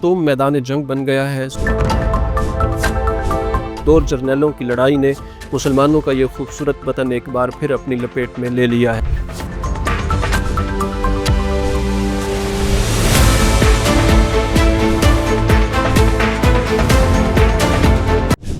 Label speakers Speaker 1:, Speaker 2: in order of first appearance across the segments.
Speaker 1: खुर्तूम मैदान जंग बन गया है। दो जर्नैलों की लड़ाई ने मुसलमानों का ये खूबसूरत वतन एक बार फिर अपनी लपेट में ले लिया है।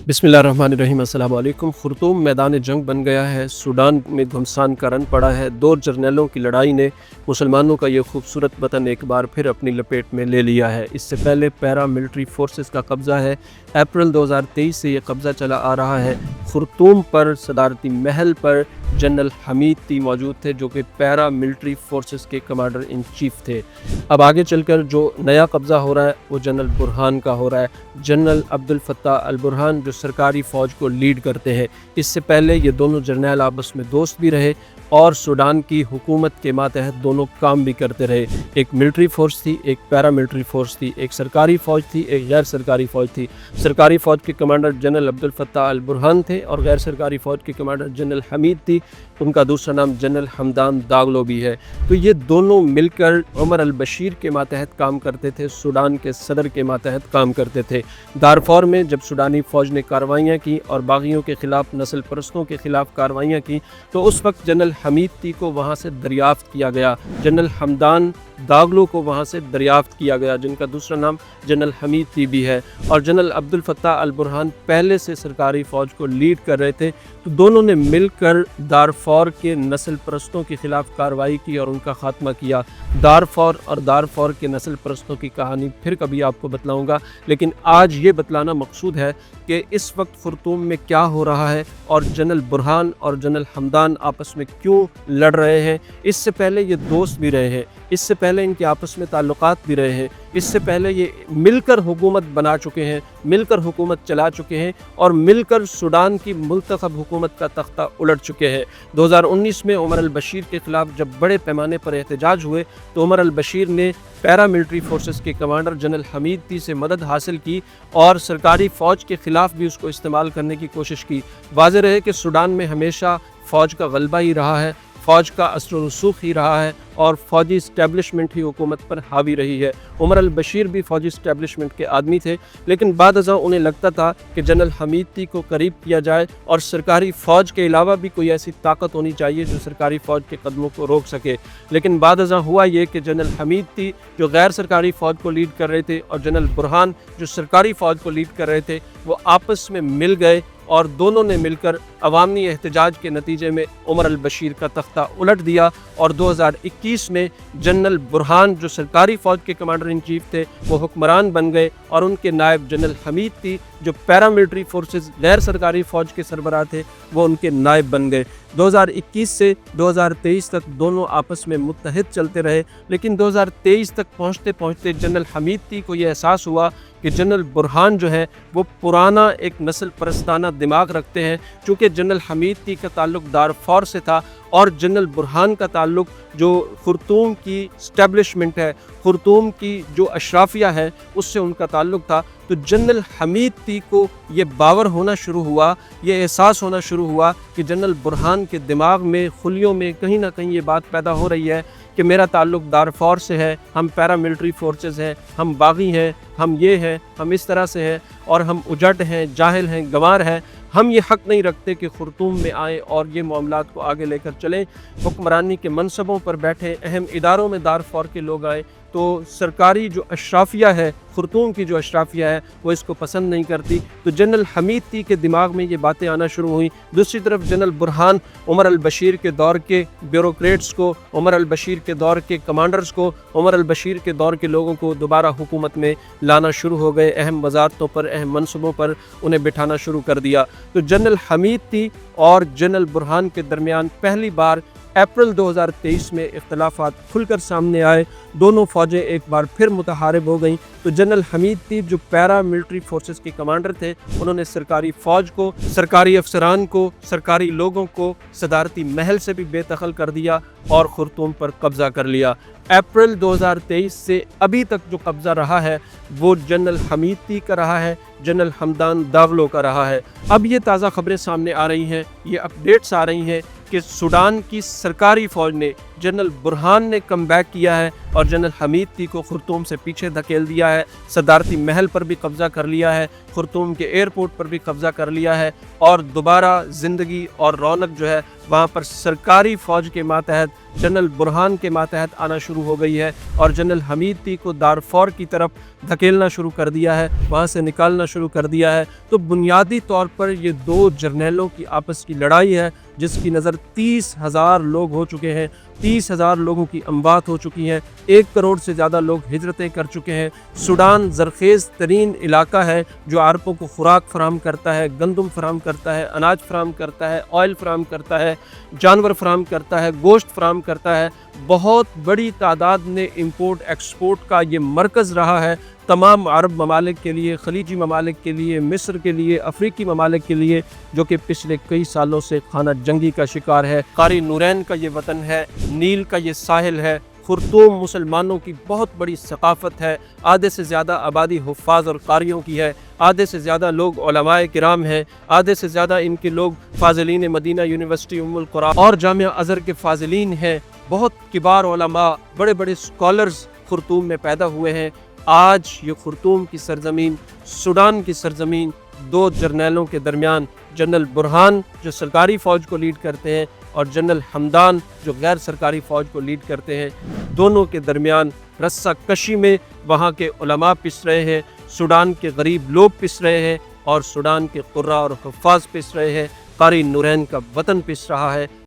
Speaker 1: बिस्मिल्लाहिर्रहमानिर्रहीम, अस्सलाम वालेकुम। खुर्तूम मैदान जंग बन गया है। सूडान में घमसान का रन पड़ा है। दो जर्नैलों की लड़ाई ने मुसलमानों का ये खूबसूरत वतन एक बार फिर अपनी लपेट में ले लिया है। इससे पहले पैरा मिलिट्री फोर्सेस का कब्ज़ा है। अप्रैल 2023 से ये कब्ज़ा चला आ रहा है। खुर्तूम पर सदारती महल पर जनरल हमीद मौजूद थे, जो कि पैरा मिलिट्री फोर्सेस के कमांडर इन चीफ थे। अब आगे चलकर जो नया कब्ज़ा हो रहा है वो जनरल बुरहान का हो रहा है। General Abdel Fattah al Burhan जो सरकारी फ़ौज को लीड करते हैं। इससे पहले ये दोनों जर्नैल आपस में दोस्त भी रहे और सूडान की हुकूमत के मातहत दोनों काम भी करते रहे। एक मिलिट्री फ़ोर्स थी, एक पैरा मिलिट्री फ़ोर्स थी, एक सरकारी फ़ौज थी, एक गैर सरकारी फ़ौज थी। सरकारी फ़ौज के commander general Abdel Fattah al Burhan थे और गैर सरकारी फ़ौज के कमांडर जनरल हमीद थी। उनका दूसरा नाम जनरल हमदान दागलो भी है। तो ये दोनों मिलकर उमर अल बशीर के मातहत काम करते थे, सूडान के सदर के मातहत काम करते थे। दारफौर में जब सूडानी फ़ौज ने कार्रवाइयाँ की और बागियों के ख़िलाफ़, नस्ल परस्तों के ख़िलाफ़ कार्रवाइयाँ की, तो उस वक्त जनरल हमीद को वहाँ से दरियाफ़्त किया गया। जनरल हमदान दागलो को वहाँ से दरियाफ़्त किया गया, जिनका दूसरा नाम जनरल हमीद भी है। और general Abdel Fattah al Burhan पहले से सरकारी फ़ौज को लीड कर रहे थे। तो दोनों ने मिलकर दारफौर के नस्ल परस्तों के ख़िलाफ़ कार्रवाई की और उनका ख़ात्मा किया। दारफौर और दारफौर के नस्ल परस्तों की कहानी फिर कभी आपको बतलाऊँगा, लेकिन आज ये बतलाना मकसूद है कि इस वक्त खुर्तूम में क्या हो रहा है और जनरल बुरहान और जनरल हमदान आपस में क्यों लड़ रहे हैं। इससे पहले ये दोस्त भी रहे हैं, इससे पहले इनके आपस में ताल्लुकात भी रहे हैं, इससे पहले ये मिलकर हुकूमत बना चुके हैं, मिलकर हुकूमत चला चुके हैं और मिलकर सूडान की मुल्तखब हुकूमत का तख्ता उलट चुके हैं। 2019 में उमर अल बशीर के ख़िलाफ़ जब बड़े पैमाने पर एहतजाज हुए तो उमर अल बशीर ने पैरा मिलिट्री फोर्सेस के कमांडर जनरल हमीद से मदद हासिल की और सरकारी फ़ौज के ख़िलाफ़ भी उसको इस्तेमाल करने की कोशिश की। वाज़ेह रहे कि सूडान में हमेशा फ़ौज का गलबा ही रहा है, फ़ौज का असर व रसूख ही रहा है और फ़ौजी इस्टेब्लिशमेंट ही हुकूमत पर हावी रही है। उमर अल बशीर भी फ़ौजी इस्टेब्लिशमेंट के आदमी थे, लेकिन बाद अज़ां उन्हें लगता था कि जनरल हमीद को करीब किया जाए और सरकारी फ़ौज के अलावा भी कोई ऐसी ताकत होनी चाहिए जो सरकारी फ़ौज के कदमों को रोक सके। लेकिन बाद अज़ां हुआ ये कि जनरल हमीद जो गैर सरकारी फ़ौज को लीड कर रहे थे और जनरल बुरहान जो सरकारी फ़ौज को लीड कर रहे थे, वो आपस में मिल गए और दोनों ने मिलकर अवामी एहतजाज के नतीजे में उमर अल बशीर का तख्ता उलट दिया और 2021 में जनरल बुरहान जो सरकारी फ़ौज के कमांडर इन चीफ थे वो हुक्मरान बन गए और उनके नायब जनरल हमीद जो पैरा मिलिट्री फोर्सेस गैर सरकारी फ़ौज के सरबराह थे वो उनके नायब बन गए। 2021 से 2023 तक दोनों आपस में मुत्तहिद चलते रहे, लेकिन 2023 तक पहुँचते पहुँचते जनरल हमीद को ये एहसास हुआ कि जनरल बुरहान जो है वो पुराना एक नस्ल परस्ताना दिमाग रखते हैं। चूँकि जनरल हमीद का ताल्लुक़ दारफौर से था और जनरल बुरहान का ताल्लुक़ जो खुर्तूम की इस्टेब्लिशमेंट है, खुर्तूम की जो अशराफिया है, उससे उनका ताल्लुक़ था। तो जनरल हमीद को ये बावर होना शुरू हुआ, ये एहसास होना शुरू हुआ कि जनरल बुरहान के दिमाग में, खुलियों में कहीं ना कहीं ये बात पैदा हो रही है कि मेरा ताल्लुक़ दारफौर से है, हम पैरा मिलिट्री फोर्सेस हैं, हम बागी हैं, हम ये हैं, हम इस तरह से हैं और हम उजट हैं, जाहिल हैं, गंवार हैं। हम ये हक़ नहीं रखते कि खुर्तूम में आएँ और ये मामलात को आगे लेकर चलें। हुक्मरानी के मनसबों पर बैठे, अहम इदारों में दारफौर के लोग आए, तो सरकारी जो अशराफिया है, खुर्तूम की जो अशराफिया है, वो इसको पसंद नहीं करती। तो जनरल हमीद के दिमाग में ये बातें आना शुरू हुई। दूसरी तरफ जनरल बुरहान उमर अल बशीर के दौर के ब्यूरोक्रेट्स को, उमर अल बशीर के दौर के कमांडर्स को, उमर अल बशीर के दौर के लोगों को दोबारा हुकूमत में लाना शुरू हो गए। अहम वज़ारतों पर, अहम मनसबों पर उन्हें बिठाना शुरू कर दिया। तो जनरल हमीद और जनरल बुरहान के दरमियान पहली बार अप्रैल 2023 में इख्तलाफात खुलकर सामने आए। दोनों फ़ौजें एक बार फिर मुतहारिब हो गईं। तो जनरल हमीद जो पैरा मिलिट्री फोर्सेस के कमांडर थे, उन्होंने सरकारी फ़ौज को, सरकारी अफसरान को, सरकारी लोगों को सदारती महल से भी बेदखल कर दिया और खुर्तूम पर कब्ज़ा कर लिया। अप्रैल 2023 से अभी तक जो कब्ज़ा रहा है वो जनरल हमीद का रहा है, जनरल हमदान दागलो का रहा है। अब ये ताज़ा खबरें सामने आ रही हैं, ये अपडेट्स आ रही हैं कि सूडान की सरकारी फ़ौज ने जनरल बुरहान ने कम बैक किया है और जनरल हमीदी को खुर्तूम से पीछे धकेल दिया है। सदारती महल पर भी कब्ज़ा कर लिया है, खुर्तूम के एयरपोर्ट पर भी कब्ज़ा कर लिया है और दोबारा ज़िंदगी और रौनक जो है वहाँ पर सरकारी फ़ौज के मातहत जनरल बुरहान के मातहत आना शुरू हो गई है और जनरल हमीदी को दारफौर की तरफ धकेलना शुरू कर दिया है, वहाँ से निकालना शुरू कर दिया है। तो बुनियादी तौर पर ये दो जर्नैलों की आपस की लड़ाई है जिसकी नज़र 30,000 लोग हो चुके हैं, 30,000 लोगों की अमवात हो चुकी हैं, 1 करोड़ से ज़्यादा लोग हिजरतें कर चुके हैं। सूडान ज़रख़ेज़ तरीन इलाका है जो अरबों को खुराक फराहम करता है, गंदम फराहम करता है, अनाज फराहम करता है, ऑयल फराहम करता है, जानवर फराहम करता है, गोश्त फराहम करता है। बहुत बड़ी तादाद में इंपोर्ट एक्सपोर्ट का ये मरकज़ रहा है तमाम अरब ममालिक के लिए, खलीजी ममालिक के लिए, मिस्र के लिए, अफ्रीकी ममालिक के लिए, जो कि पिछले कई सालों से खाना जंगी का शिकार है। कारी नूरैन का ये वतन है, नील का ये साहिल है। खुर्तूम मुसलमानों की बहुत बड़ी सकाफ़त है, आधे से ज़्यादा आबादी हुफ़ाज़ और कारियों की है, आधे से ज़्यादा लोग उलमाए किराम हैं, आधे से ज़्यादा इनके लोग फ़ाज़िलीन मदीना यूनिवर्सिटी उम्मुल कुरा और जामिया अज़हर के फ़ाज़िलीन हैं। बहुत किबार उलमा, बड़े बड़े स्कॉलर्स खुर्तूम में पैदा हुए हैं। आज ये खुर्तूम की सरज़मीन, सूडान की सरज़मीन, दो जर्नैलों के दरमियान, जनरल बुरहान जो सरकारी फ़ौज को लीड करते हैं और जनरल हमदान जो गैर सरकारी फ़ौज को लीड करते हैं, दोनों के दरमियान रस्सा कशी में वहाँ के उलमा पिस रहे हैं, सूडान के गरीब लोग पिस रहे हैं और सूडान के कुर्रा और हुफ़ाज़ पिस रहे हैं। कारी नूरैन का वतन पिस रहा है।